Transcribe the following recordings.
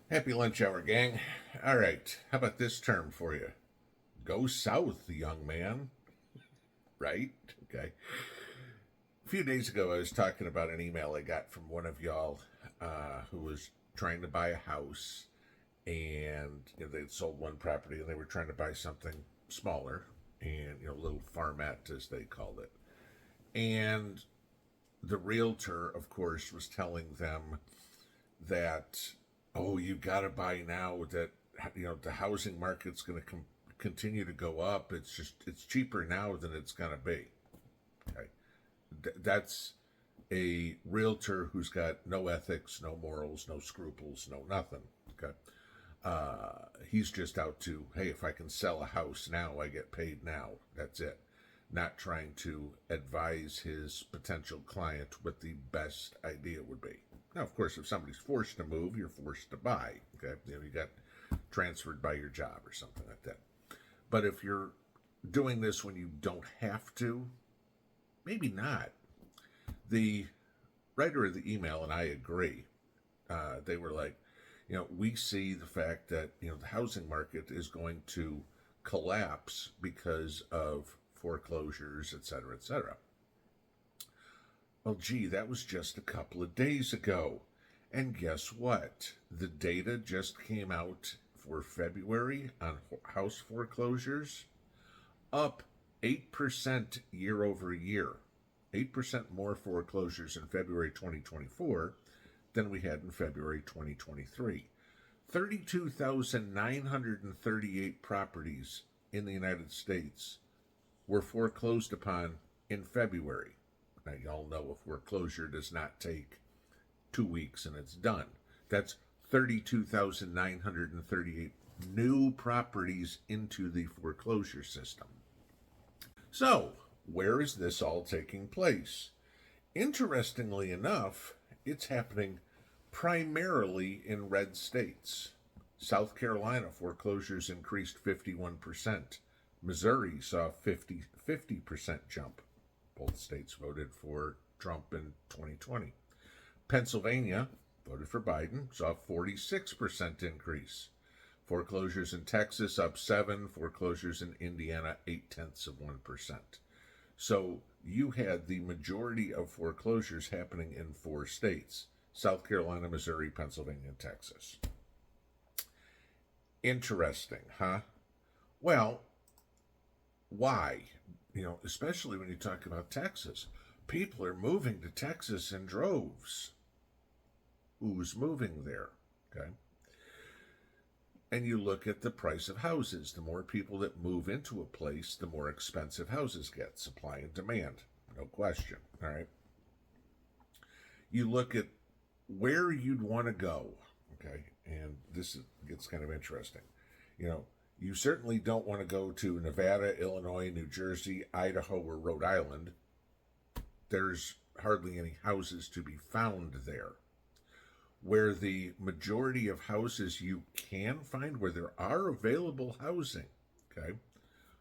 Happy lunch hour, gang. All right, how about this term for you? Go south, young man. Right? Okay. A few days ago, I was talking about an email I got from one of y'all who was trying to buy a house, and they'd sold one property and they were trying to buy something smaller and a little farmette as they called it. And the realtor, of course, was telling them that, oh, you got to buy now, that the housing market's going to continue to go up. It's cheaper now than it's going to be. Okay. That's a realtor who's got no ethics, no morals, no scruples, no nothing. Okay. He's just out to, hey, if I can sell a house now, I get paid now. That's it. Not trying to advise his potential client what the best idea would be. Now, of course, if somebody's forced to move, you're forced to buy. Okay, you got transferred by your job or something like that. But if you're doing this when you don't have to, maybe not. The writer of the email and I agree. They were like, we see the fact that the housing market is going to collapse because of foreclosures, et cetera, et cetera. Well, gee, that was just a couple of days ago. And guess what? The data just came out for February on house foreclosures, up 8% year over year. 8% more foreclosures in February 2024 than we had in February 2023. 32,938 properties in the United States were foreclosed upon in February. Now, y'all know a foreclosure does not take 2 weeks and it's done. That's 32,938 new properties into the foreclosure system. So, where is this all taking place? Interestingly enough, it's happening primarily in red states. South Carolina foreclosures increased 51%. Missouri saw a 50% jump. Both states voted for Trump in 2020. Pennsylvania voted for Biden, saw a 46% increase. Foreclosures in Texas up 7%, foreclosures in Indiana 0.8%. So you had the majority of foreclosures happening in 4 states: South Carolina, Missouri, Pennsylvania, and Texas. Interesting, huh? Well, why? Especially when you talk about Texas. People are moving to Texas in droves. Who's moving there? Okay. And you look at the price of houses. The more people that move into a place, the more expensive houses get. Supply and demand, no question. All right. You look at where you'd want to go. Okay. And this gets kind of interesting. You certainly don't want to go to Nevada, Illinois, New Jersey, Idaho, or Rhode Island. There's hardly any houses to be found there. Where the majority of houses you can find, where there are available housing, okay?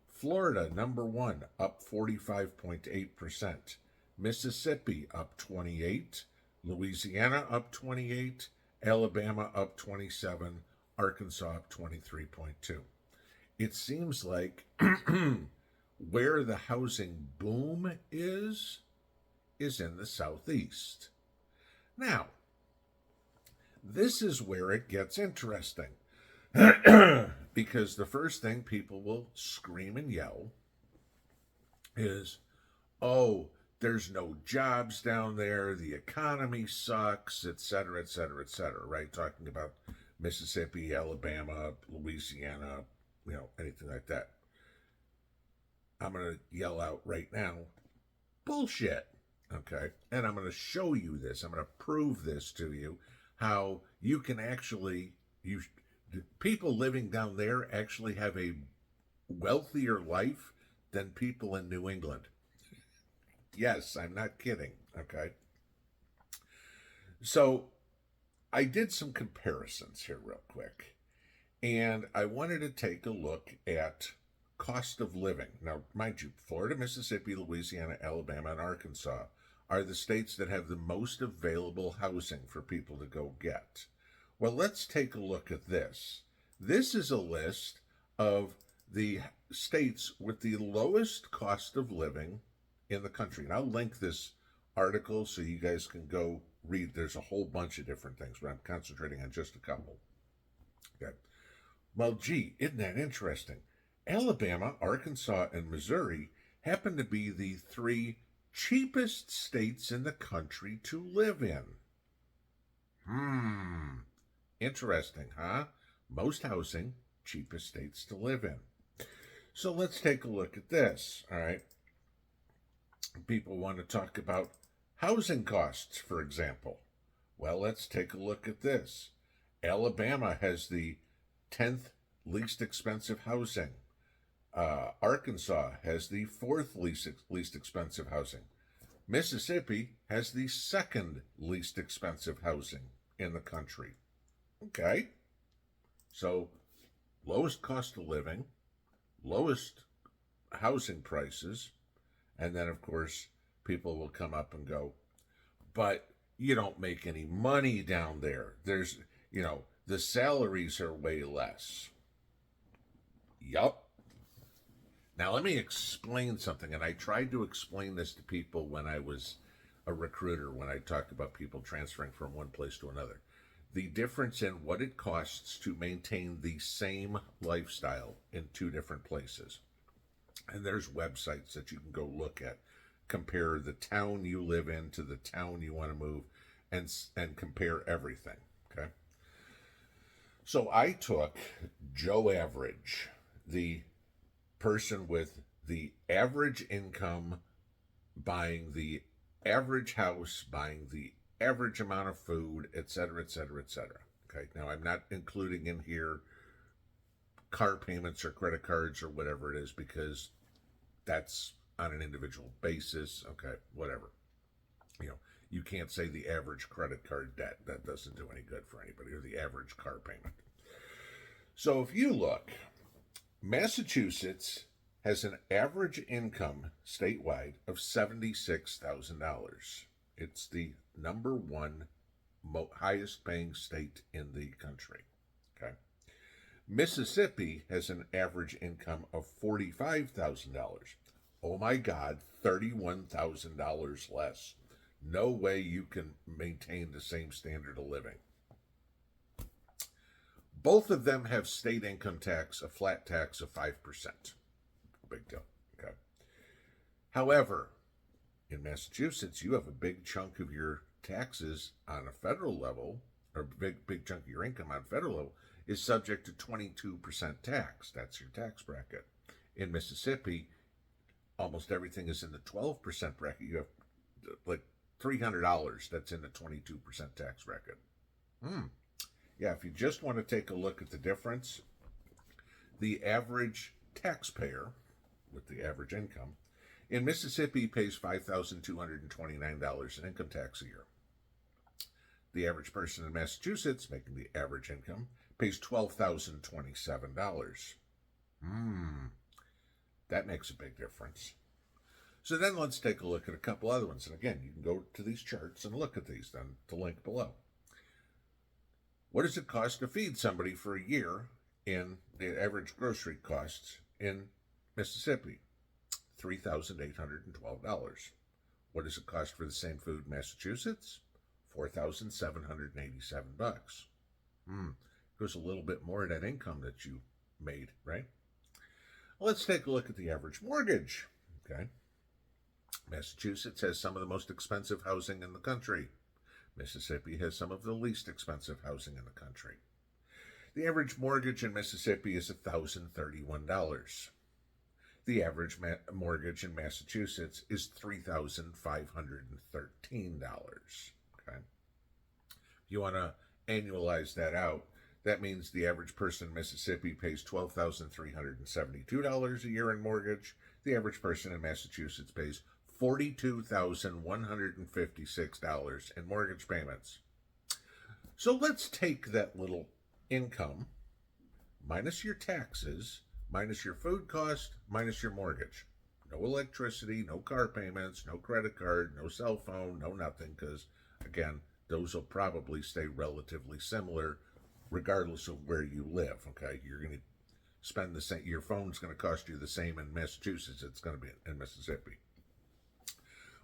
Florida, number 1, up 45.8%. Mississippi, up 28%. Louisiana, up 28%. Alabama, up 27%. Arkansas, up 23.2%. It seems like where the housing boom is in the Southeast. Now, this is where it gets interesting. Because the first thing people will scream and yell is, oh, there's no jobs down there, the economy sucks, et cetera, et cetera, et cetera, right? Talking about Mississippi, Alabama, Louisiana, anything like that. I'm going to yell out right now, bullshit, okay? And I'm going to show you this. I'm going to prove this to you, how you can actually, people living down there actually have a wealthier life than people in New England. Yes, I'm not kidding, okay? So I did some comparisons here real quick, and I wanted to take a look at cost of living. Now, mind you, Florida, Mississippi, Louisiana, Alabama, and Arkansas are the states that have the most available housing for people to go get. Well, let's take a look at this. This is a list of the states with the lowest cost of living in the country. And I'll link this article so you guys can go read. There's a whole bunch of different things, but I'm concentrating on just a couple. Okay. Well, gee, isn't that interesting? Alabama, Arkansas, and Missouri happen to be the three cheapest states in the country to live in. Interesting, huh? Most housing, cheapest states to live in. So let's take a look at this, all right? People want to talk about housing costs, for example. Well, let's take a look at this. Alabama has the 10th least expensive housing. Arkansas has the 4th least expensive housing. Mississippi has the 2nd least expensive housing in the country. Okay. So, lowest cost of living, lowest housing prices, and then, of course, people will come up and go, but you don't make any money down there. There's, the salaries are way less. Yup. Now, let me explain something, and I tried to explain this to people when I was a recruiter, when I talked about people transferring from one place to another. The difference in what it costs to maintain the same lifestyle in two different places. And there's websites that you can go look at. Compare the town you live in to the town you want to move, and compare everything, okay? So I took Joe Average, the person with the average income, buying the average house, buying the average amount of food, etc., etc., etc. Okay, now I'm not including in here car payments or credit cards or whatever it is, because that's on an individual basis. Okay, whatever. You can't say the average credit card debt. That doesn't do any good for anybody, or the average car payment. So if you look, Massachusetts has an average income statewide of $76,000. It's the number one highest paying state in the country. Okay. Mississippi has an average income of $45,000. Oh my God, $31,000 less. No way you can maintain the same standard of living. Both of them have state income tax, a flat tax of 5%. Big deal. Okay. However, in Massachusetts, you have a big chunk of your taxes on a federal level, or big chunk of your income on federal level, is subject to 22% tax. That's your tax bracket. In Mississippi, almost everything is in the 12% bracket. You have like $300 that's in the 22% tax bracket. Yeah, if you just want to take a look at the difference, the average taxpayer with the average income in Mississippi pays $5,229 in income tax a year. The average person in Massachusetts, making the average income, pays $12,027. That makes a big difference. So then let's take a look at a couple other ones. And again, you can go to these charts and look at these, then the link below. What does it cost to feed somebody for a year in the average grocery costs in Mississippi? $3,812. What does it cost for the same food in Massachusetts? $4,787. Goes a little bit more of that income that you made, right? Let's take a look at the average mortgage. Okay. Massachusetts has some of the most expensive housing in the country. Mississippi has some of the least expensive housing in the country. The average mortgage in Mississippi is $1,031. The average mortgage in Massachusetts is $3,513. Okay. If you want to annualize that out, that means the average person in Mississippi pays $12,372 a year in mortgage. The average person in Massachusetts pays $42,156 in mortgage payments. So let's take that little income, minus your taxes, minus your food cost, minus your mortgage. No electricity, no car payments, no credit card, no cell phone, no nothing, because, again, those will probably stay relatively similar regardless of where you live. Okay, you're going to spend the same. Your phone's going to cost you the same in Massachusetts. It's going to be in Mississippi.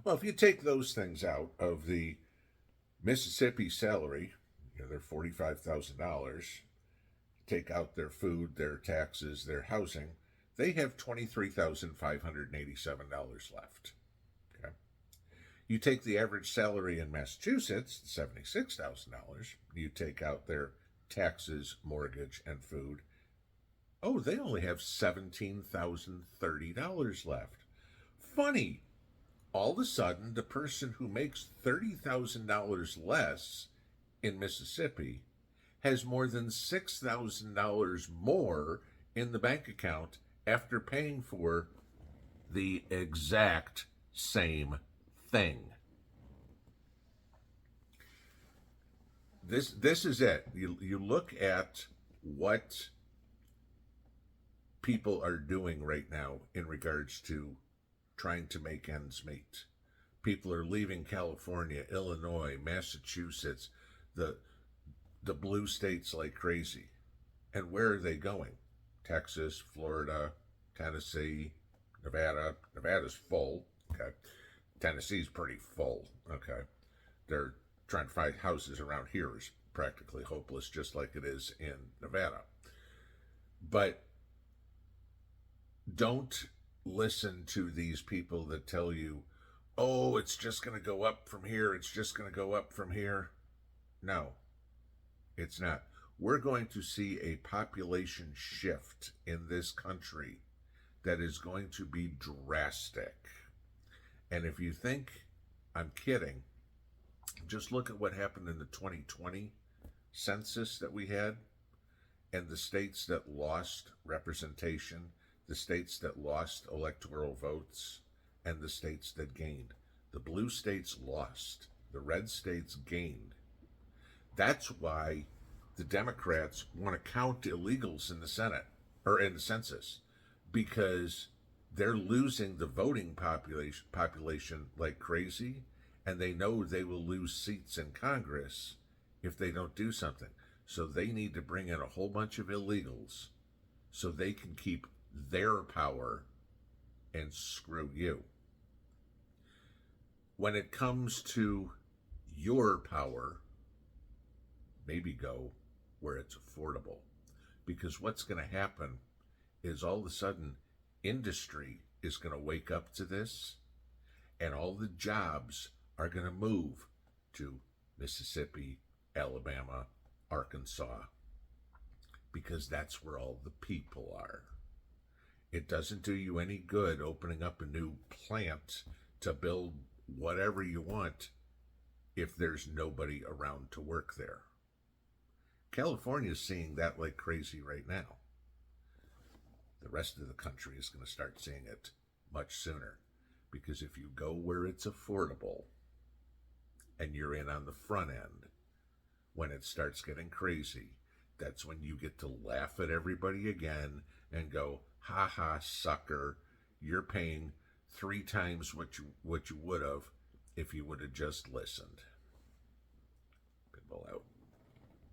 Well, if you take those things out of the Mississippi salary, they're $45,000. Take out their food, their taxes, their housing, they have $23,587 left. Okay. You take the average salary in Massachusetts, $76,000. You take out their taxes, mortgage, and food. Oh, they only have $17,030 left. Funny. All of a sudden, the person who makes $30,000 less in Mississippi has more than $6,000 more in the bank account after paying for the exact same thing. This is it. You look at what people are doing right now in regards to trying to make ends meet. People are leaving California, Illinois, Massachusetts, the blue states like crazy. And where are they going? Texas, Florida, Tennessee, Nevada. Nevada's full. Okay. Tennessee's pretty full. Okay. They're trying to find houses around here is practically hopeless, just like it is in Nevada. But don't listen to these people that tell you, oh, it's just going to go up from here. It's just going to go up from here. No, it's not. We're going to see a population shift in this country that is going to be drastic. And if you think I'm kidding, just look at what happened in the 2020 census that we had, and the states that lost representation, the states that lost electoral votes, and the states that gained. The blue states lost. The red states gained. That's why the Democrats want to count illegals in the Senate, or in the census, because they're losing the voting population like crazy, and they know they will lose seats in Congress if they don't do something. So they need to bring in a whole bunch of illegals so they can keep their power and screw you. When it comes to your power, maybe go where it's affordable. Because what's going to happen is all of a sudden industry is going to wake up to this, and all the jobs are going to move to Mississippi, Alabama, Arkansas, because that's where all the people are. It doesn't do you any good opening up a new plant to build whatever you want if there's nobody around to work there. California's seeing that like crazy right now. The rest of the country is going to start seeing it much sooner, because if you go where it's affordable and you're in on the front end, when it starts getting crazy, that's when you get to laugh at everybody again and go, ha ha, sucker, you're paying 3 times what you would have if you would have just listened. Pinball out.